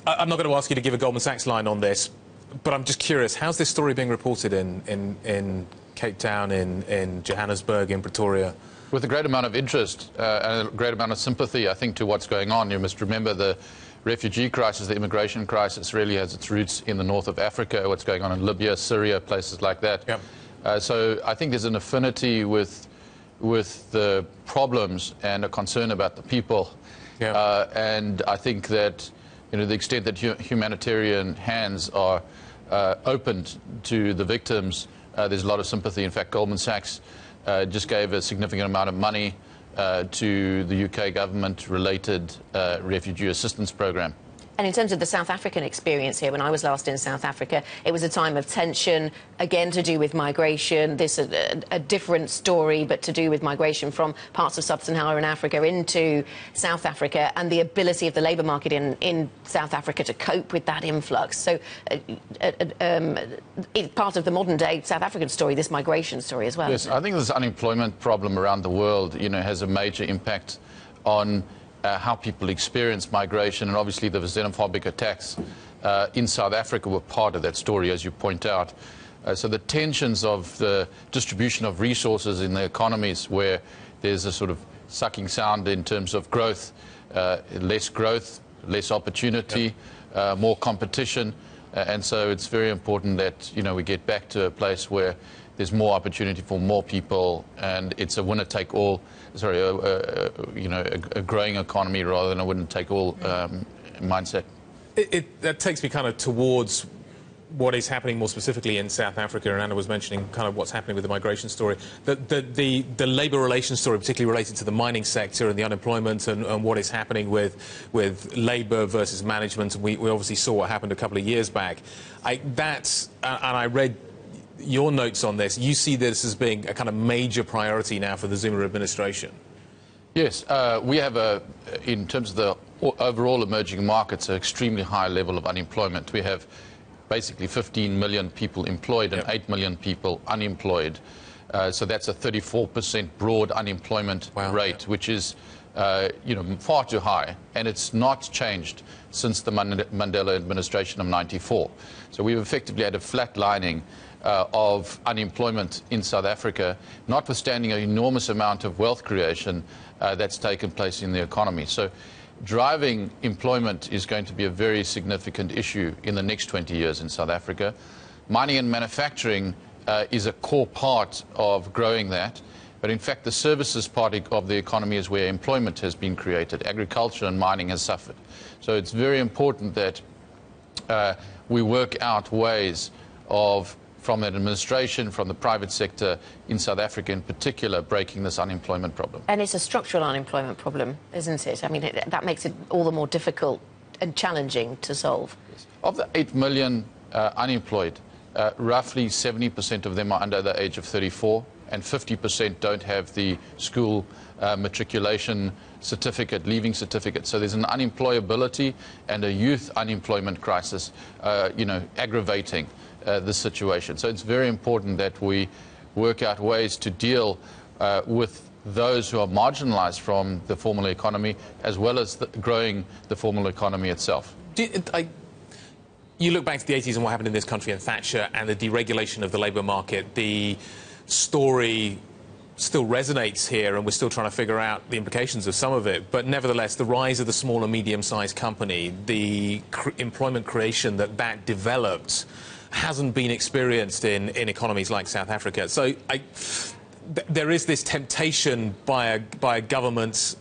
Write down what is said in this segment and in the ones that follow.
I'm not going to ask you to give a Goldman Sachs line on this, but I'm just curious, how's this story being reported in Cape Town, in Johannesburg, in Pretoria? With a great amount of interest and a great amount of sympathy, I think, to what's going on. You must remember the refugee crisis, the immigration crisis, really has its roots in the north of Africa, what's going on in Libya, Syria, places like that. Yep. So I think there's an affinity with the problems and a concern about the people. Yep. And I think that, the extent that humanitarian hands are opened to the victims, there's a lot of sympathy. In fact, Goldman Sachs just gave a significant amount of money to the UK government-related refugee assistance program. And in terms of the South African experience here, when I was last in South Africa, it was a time of tension, again to do with migration. This is a different story, but to do with migration from parts of sub-Saharan Africa into South Africa and the ability of the labour market in South Africa to cope with that influx. So it's part of the modern-day South African story, this migration story as well. Yes, I think this unemployment problem around the world, has a major impact on how people experience migration, and obviously the xenophobic attacks in South Africa were part of that story, as you point out. So the tensions of the distribution of resources in the economies, where there's a sort of sucking sound in terms of growth, less opportunity, more competition, and so it's very important that we get back to a place where there's more opportunity for more people, and it's a winner-take-all. Sorry, a growing economy rather than a winner-take-all mindset. That takes me kind of towards what is happening more specifically in South Africa, and Anna was mentioning kind of what's happening with the migration story. The labour relations story, particularly related to the mining sector and the unemployment and what is happening with labour versus management. We obviously saw what happened a couple of years back. And I read your notes on this. You see this as being a kind of major priority now for the Zuma administration. Yes, we have in terms of the overall emerging markets, an extremely high level of unemployment. We have basically 15 million people employed and 8 million people unemployed. So that's a 34% broad unemployment rate, which is far too high, and it's not changed since the Mandela administration of '94. So we've effectively had a flatlining of unemployment in South Africa, notwithstanding an enormous amount of wealth creation that's taken place in the economy. So driving employment is going to be a very significant issue in the next 20 years in South Africa. Mining and manufacturing is a core part of growing that. But in fact, the services part of the economy is where employment has been created. Agriculture and mining has suffered. So it's very important that we work out ways of, from that administration, from the private sector in South Africa in particular, breaking this unemployment problem. And it's a structural unemployment problem, isn't it? I mean, that makes it all the more difficult and challenging to solve. Of the 8 million unemployed, roughly 70% of them are under the age of 34, and 50% don't have the school matriculation certificate, leaving certificate. So there's an unemployability and a youth unemployment crisis, aggravating this situation. So it's very important that we work out ways to deal with those who are marginalized from the formal economy, as well as growing the formal economy itself. You look back to the 80s and what happened in this country and Thatcher and the deregulation of the labour market. The story still resonates here, and we're still trying to figure out the implications of some of it. But nevertheless, the rise of the small and medium-sized company, the employment creation that developed, hasn't been experienced in economies like South Africa. So there is this temptation by a government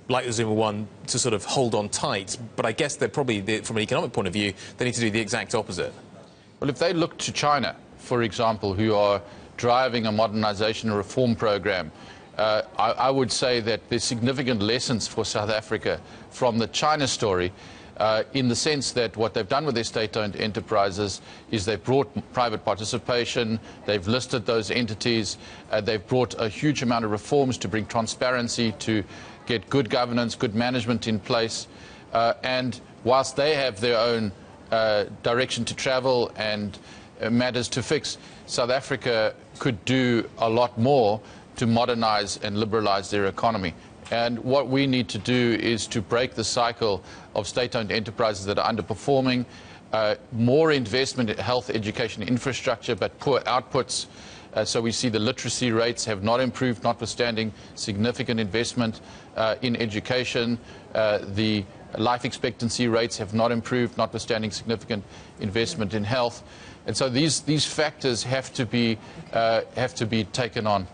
like the Zuma one to sort of hold on tight, but I guess they're probably, from an economic point of view, they need to do the exact opposite. Well, if they look to China, for example, who are driving a modernization and reform program, I would say that there's significant lessons for South Africa from the China story, in the sense that what they've done with their state-owned enterprises is they've brought private participation, they've listed those entities, they've brought a huge amount of reforms to bring transparency, to get good governance, good management in place, and whilst they have their own direction to travel and matters to fix, South Africa could do a lot more to modernize and liberalize their economy. And what we need to do is to break the cycle of state-owned enterprises that are underperforming, more investment in health, education, infrastructure, but poor outputs. So we see the literacy rates have not improved, notwithstanding significant investment in education. The life expectancy rates have not improved, notwithstanding significant investment in health. And so these factors have to be taken on.